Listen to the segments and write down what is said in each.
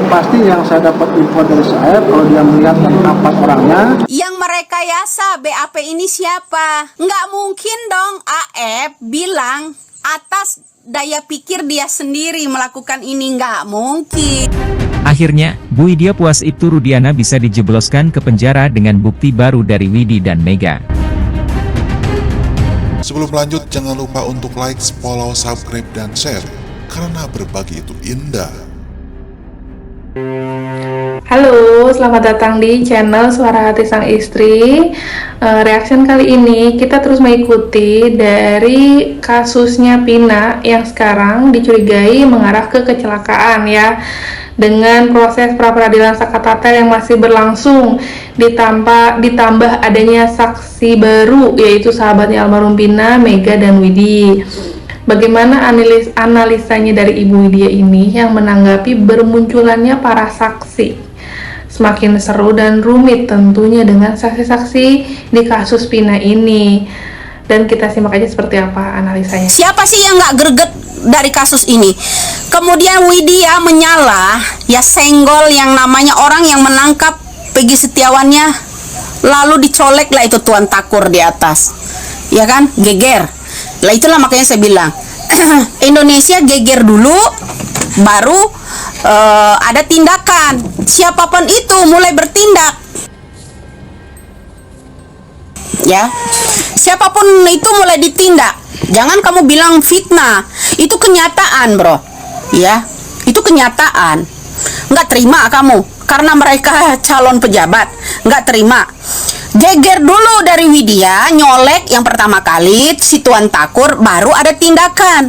pasti yang saya dapat info dari Saeb, kalau dia melihat dan nampak orangnya. Yang merekayasa BAP ini siapa? Nggak mungkin dong AF bilang atas daya pikir dia sendiri melakukan ini, nggak mungkin. Akhirnya, Bu Widya puas itu Rudiana bisa dijebloskan ke penjara dengan bukti baru dari Widi dan Mega. Sebelum lanjut, jangan lupa untuk like, follow, subscribe, dan share, karena berbagi itu indah. Halo, selamat datang di channel Suara Hati Sang Istri. Reaction kali ini kita terus mengikuti dari kasusnya Pina yang sekarang dicurigai mengarah ke kecelakaan ya. Dengan proses pra-peradilan Sakatatel yang masih berlangsung, ditambah adanya saksi baru yaitu sahabatnya almarhum Pina, Mega, dan Widi. Bagaimana analisanya dari Ibu Widya ini yang menanggapi bermunculannya para saksi? Semakin seru dan rumit tentunya dengan saksi-saksi di kasus Pina ini. Dan kita simak aja seperti apa analisanya. Siapa sih yang nggak greget dari kasus ini? Kemudian Widya menyala, ya senggol yang namanya orang yang menangkap Peggy Setiawannya, lalu dicolek lah itu Tuan Takur di atas, ya kan, geger. Lah itulah makanya saya bilang Indonesia geger dulu, baru ada tindakan. Siapapun itu mulai bertindak, ya. Siapapun itu mulai ditindak. Jangan kamu bilang fitnah. Itu kenyataan, bro. Ya, itu kenyataan. Nggak terima kamu karena mereka calon pejabat. Nggak terima. Geger dulu dari Widya, nyolek yang pertama kali si Tuan Takur, baru ada tindakan.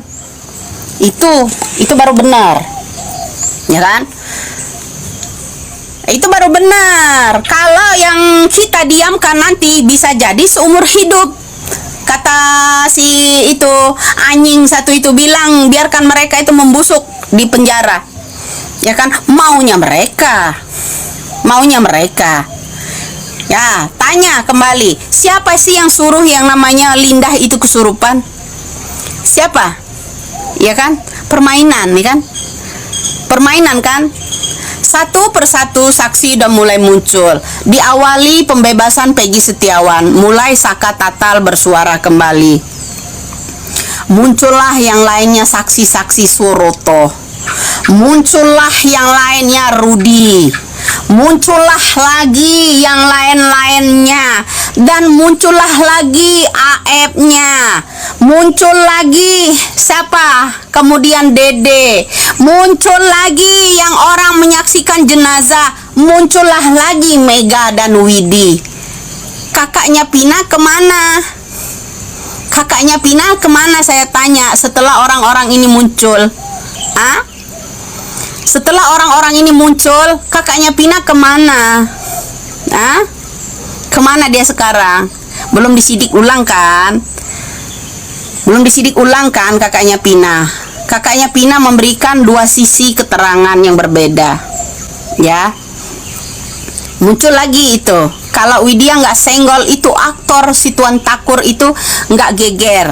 Itu baru benar, ya kan? Itu baru benar. Kalau yang kita diamkan nanti bisa jadi seumur hidup. Kata si itu anjing satu itu bilang, biarkan mereka itu membusuk di penjara, ya kan? Maunya mereka. Ya, tanya kembali, siapa sih yang suruh yang namanya Lindah itu kesurupan? Siapa? Ya kan? Permainan, ya kan? Permainan kan? Satu persatu saksi udah mulai muncul. Diawali pembebasan Peggy Setiawan, mulai Saka Tatal bersuara kembali. Muncullah yang lainnya saksi-saksi Suroto. Muncullah yang lainnya Rudi. Muncullah lagi yang lain-lainnya, dan muncullah lagi AF-nya, muncul lagi siapa? Kemudian Dede, muncul lagi yang orang menyaksikan jenazah, muncullah lagi Mega dan Widi. Kakaknya Pina kemana? Kakaknya Pina kemana, saya tanya, setelah orang-orang ini muncul? Setelah orang-orang ini muncul, kakaknya Pina kemana? Kemana dia sekarang? Belum disidik ulang kan? Belum disidik ulang kan kakaknya Pina? Kakaknya Pina memberikan dua sisi keterangan yang berbeda, ya. Muncul lagi itu. Kalau Widya nggak senggol itu aktor si Tuan Takur itu nggak geger.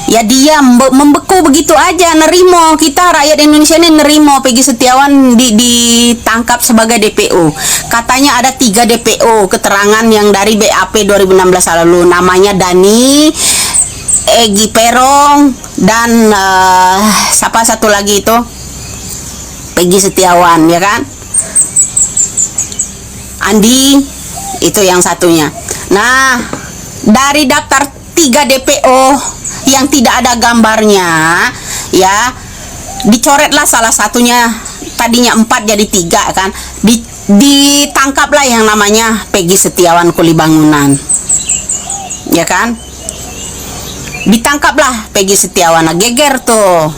Ya dia membeku begitu aja, nerimo. Kita rakyat Indonesia ini nerimo Peggy Setiawan ditangkap sebagai DPO. Katanya ada 3 DPO keterangan yang dari BAP 2016 lalu. Namanya Dani, Egi Perong, dan siapa satu lagi itu? Peggy Setiawan, ya kan? Andi, itu yang satunya. Nah, dari daftar 3 DPO yang tidak ada gambarnya, ya, dicoretlah salah satunya. Tadinya 4 jadi 3 kan. Ditangkaplah yang namanya Peggy Setiawan Kuli Bangunan, ya kan? Ditangkaplah Peggy Setiawan, geger tuh,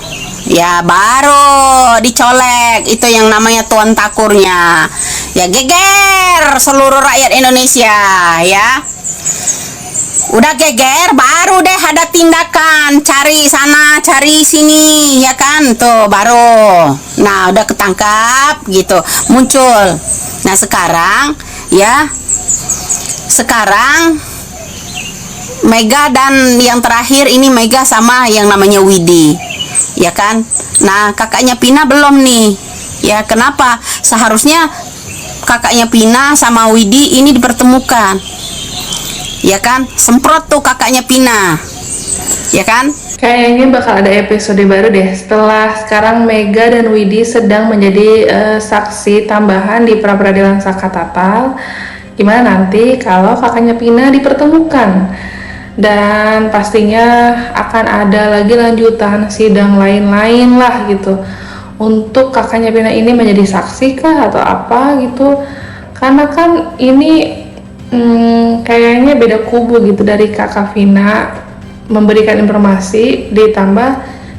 ya, baru dicolek itu yang namanya Tuan Takurnya, ya, geger seluruh rakyat Indonesia, ya. Udah geger, baru deh ada tindakan, cari sana, cari sini, ya kan, tuh baru. Nah, udah ketangkap gitu, muncul. Nah, sekarang, ya, sekarang Mega dan yang terakhir ini Mega sama yang namanya Widi, ya kan. Nah, kakaknya Pina belum nih, Ya, kenapa? Seharusnya kakaknya Pina sama Widi ini dipertemukan. Ya kan? Semprot tuh kakaknya Pina. Ya kan? Kayaknya bakal ada episode baru deh setelah sekarang Mega dan Widi sedang menjadi saksi tambahan di pra-peradilan Saka Tatal. Gimana nanti kalau kakaknya Pina dipertemukan? Dan pastinya akan ada lagi lanjutan sidang lain-lain lah gitu. Untuk kakaknya Pina ini menjadi saksi kah atau apa gitu. Karena kan ini kayaknya beda kubu gitu dari kakak Vina memberikan informasi, ditambah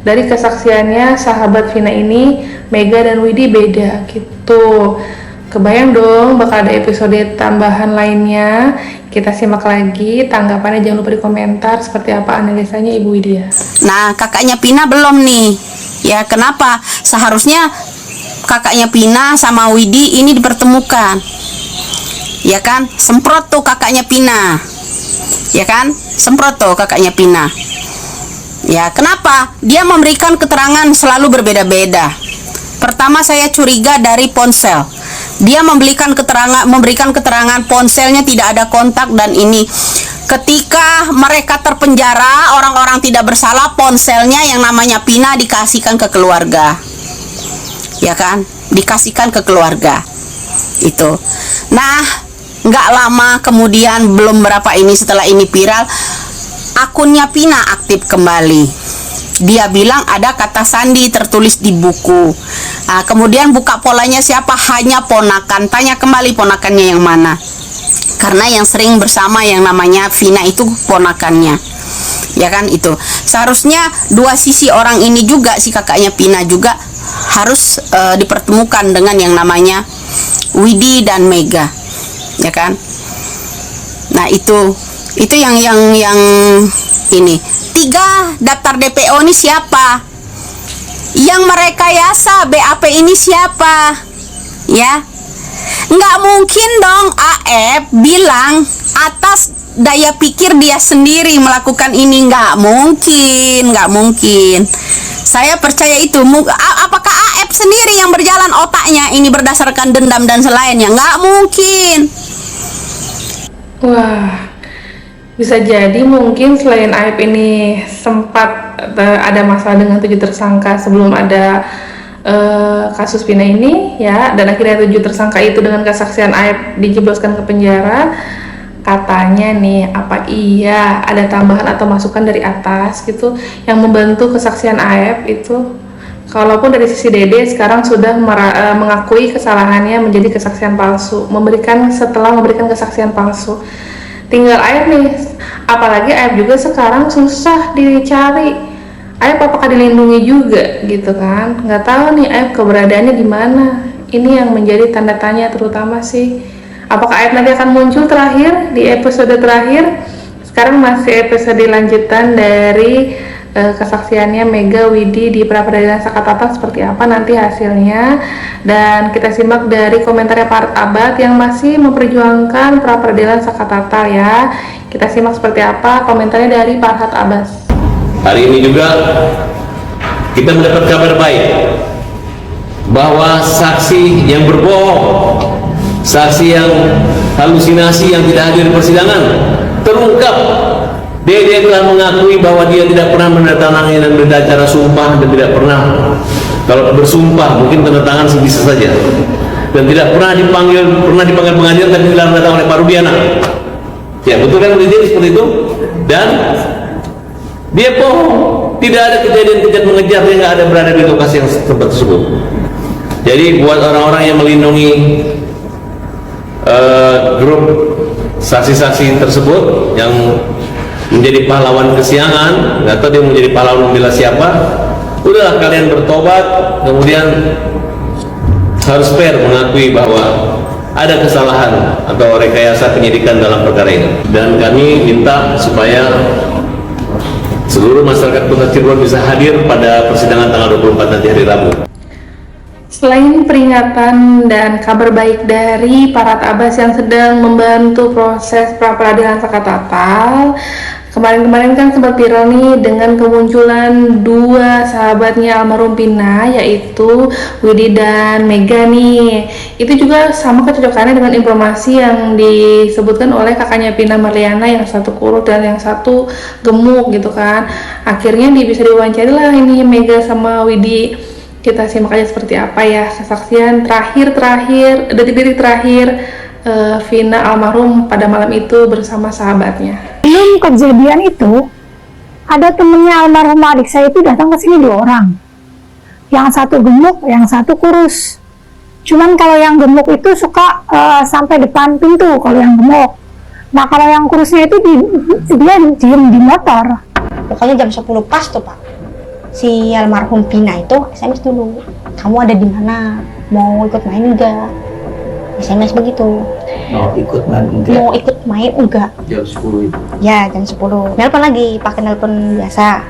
dari kesaksiannya sahabat Vina ini Mega dan Widi beda gitu. Kebayang dong bakal ada episode tambahan lainnya. Kita simak lagi tanggapannya, jangan lupa di komentar seperti apa analisanya Ibu Widya. Nah, kakaknya Pina belum nih. Ya, kenapa? Seharusnya kakaknya Pina sama Widi ini dipertemukan. Ya kan? Semprot tuh kakaknya Pina. Ya kan? Semprot tuh kakaknya Pina. Ya, kenapa? Dia memberikan keterangan selalu berbeda-beda. Pertama, saya curiga dari ponsel. Dia memberikan keterangan ponselnya tidak ada kontak, dan ini ketika mereka terpenjara, orang-orang tidak bersalah, ponselnya yang namanya Pina dikasihkan ke keluarga. Ya kan? Dikasihkan ke keluarga. Itu. Nah, nggak lama kemudian, belum berapa ini setelah ini viral, akunnya Pina aktif kembali. Dia bilang ada kata sandi tertulis di buku. Nah, kemudian buka polanya siapa? Hanya ponakan. Tanya kembali ponakannya yang mana. Karena yang sering bersama yang namanya Vina itu ponakannya. Ya kan itu. Seharusnya dua sisi orang ini juga, si kakaknya Pina juga harus dipertemukan dengan yang namanya Widi dan Mega. Ya kan? Nah, itu yang ini. 3 daftar DPO ini siapa? Yang merekayasa BAP ini siapa? Ya, nggak mungkin dong AF bilang atas daya pikir dia sendiri melakukan ini. Nggak mungkin. Saya percaya itu. Apakah AF sendiri yang berjalan otaknya ini berdasarkan dendam dan selainnya? Nggak mungkin. Wah, bisa jadi mungkin selain Aib ini sempat ada masalah dengan 7 tersangka sebelum ada kasus Pina ini ya, dan akhirnya 7 tersangka itu dengan kesaksian Aib dijebloskan ke penjara. Katanya nih, apa iya ada tambahan atau masukan dari atas gitu yang membantu kesaksian Aib itu? Kalaupun dari sisi Dede sekarang sudah mengakui kesalahannya menjadi kesaksian palsu, setelah memberikan kesaksian palsu. Tinggal Aib nih, apalagi Aib juga sekarang susah dicari. Aib apakah dilindungi juga gitu kan? Nggak tahu nih Aib keberadaannya di mana. Ini yang menjadi tanda tanya terutama sih. Apakah Aib nanti akan muncul terakhir di episode terakhir? Sekarang masih episode lanjutan dari kesaksiannya Mega Widi di pra-peradilan Saka Tatal seperti apa nanti hasilnya, dan kita simak dari komentarnya Pak Abad yang masih memperjuangkan pra-peradilan Saka Tatal ya. Kita simak seperti apa komentarnya dari Pak Abbas. Hari ini juga kita mendapat kabar baik bahwa saksi yang berbohong, saksi yang halusinasi yang tidak hadir di persidangan terungkap. Dia telah mengakui bahwa dia tidak pernah menandatangani dan berita acara sumpah, dan tidak pernah, kalau bersumpah mungkin tanda tangan bisa saja, dan tidak pernah dipanggil pengadilan, tapi tidak datang oleh Pak Rudiana. Ya betul kan, jadi seperti itu. Dan dia bohong, tidak ada kejadian mengejar, dia nggak ada berada di lokasi yang tempat tersebut. Jadi buat orang-orang yang melindungi grup saksi-saksi tersebut yang menjadi pahlawan kesiangan, nggak tahu dia menjadi pahlawan membela siapa, udahlah kalian bertobat, kemudian harus fair mengakui bahwa ada kesalahan atau rekayasa penyidikan dalam perkara ini. Dan kami minta supaya seluruh masyarakat Kota Cirebon bisa hadir pada persidangan tanggal 24 nanti hari Rabu. Selain peringatan dan kabar baik dari Pak Abbas yang sedang membantu proses pra-peradilan Saka Tatal, Kemarin-kemarin kan sempat viral nih dengan kemunculan dua sahabatnya almarhum Pina, yaitu Widi dan Mega nih. Itu juga sama kecocokannya dengan informasi yang disebutkan oleh kakaknya Pina Marliana, yang satu kurus dan yang satu gemuk gitu kan. Akhirnya bisa diwawancara lah ini Mega sama Widi. Kita simak aja seperti apa ya kesaksian detik-detik terakhir Vina almarhum pada malam itu bersama sahabatnya. Sebelum kejadian itu, ada temennya almarhum adik saya itu datang ke sini 2 orang. Yang satu gemuk, yang satu kurus. Cuman kalau yang gemuk itu suka sampai depan pintu kalau yang gemuk. Nah kalau yang kurusnya itu dia diem di motor. Pokoknya jam 10 pas tuh Pak, si almarhum Pina itu SMS dulu, kamu ada di mana, mau ikut main enggak? SMS begitu. Mau ikut main enggak? Mau ikut main enggak? Jam 10 itu. Ya jam 10. Nelpon lagi, pakai nelpon biasa.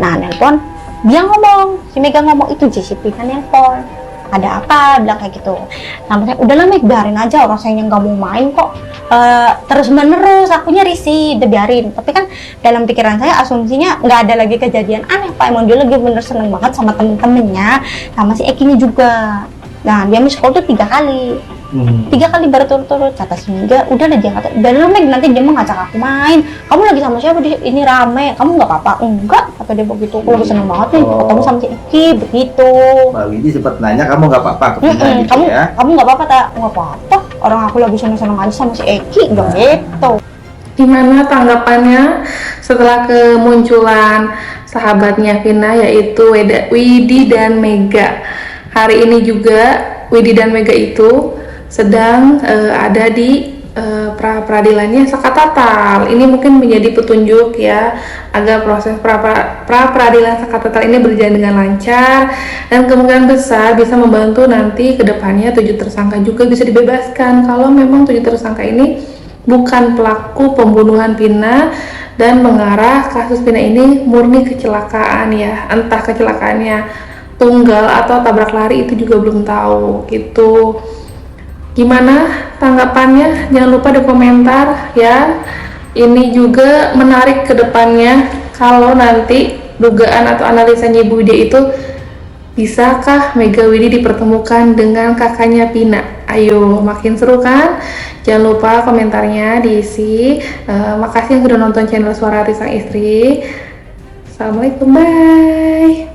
Nah nelpon, dia ngomong, si Mega ngomong itu JCP kan nelpon. Ada apa? Bilang kayak gitu. Namanya udahlah Meg, biarin aja, orang saya yang nggak mau main kok. Terus menerus, akunya risih, udah biarin. Tapi kan dalam pikiran saya asumsinya nggak ada lagi kejadian aneh Pak. Emang dia lagi bener seneng banget sama temen-temennya, sama si Ekinya juga. Nah dia miss call tuh 3 kali. 3 kali berturut-turut. Kata si Mega, udah dia kata, udah lu Meg, nanti dia mau ngajak aku main. Kamu lagi sama siapa? Ini rame, kamu nggak apa-apa? Enggak, kata dia begitu. Aku lagi seneng banget nih ketemu sama si Eki, begitu. Mbak Widi sempat nanya, kamu nggak apa-apa ke Pina gitu ya? Kamu nggak apa-apa tak? Nggak apa-apa. Orang aku lagi seneng-seneng aja sama si Eki, udah gitu. Gimana tanggapannya setelah kemunculan sahabatnya Vina, yaitu Widi dan Mega? Hari ini juga Widi dan Mega itu sedang ada di pra-peradilannya Sakatatal. Ini mungkin menjadi petunjuk ya agar proses pra-peradilan Sakatatal ini berjalan dengan lancar, dan kemungkinan besar bisa membantu nanti kedepannya 7 tersangka juga bisa dibebaskan kalau memang 7 tersangka ini bukan pelaku pembunuhan Pina dan mengarah kasus Pina ini murni kecelakaan ya, entah kecelakaannya tunggal atau tabrak lari itu juga belum tahu gitu. Gimana tanggapannya? Jangan lupa di komentar ya. Ini juga menarik ke depannya kalau nanti dugaan atau analisanya Ibu Widi itu, bisakah Mega Widi dipertemukan dengan kakaknya Pina? Ayo, makin seru kan? Jangan lupa komentarnya diisi. Makasih yang sudah nonton channel Suara Hati Sang Istri. Assalamualaikum, bye.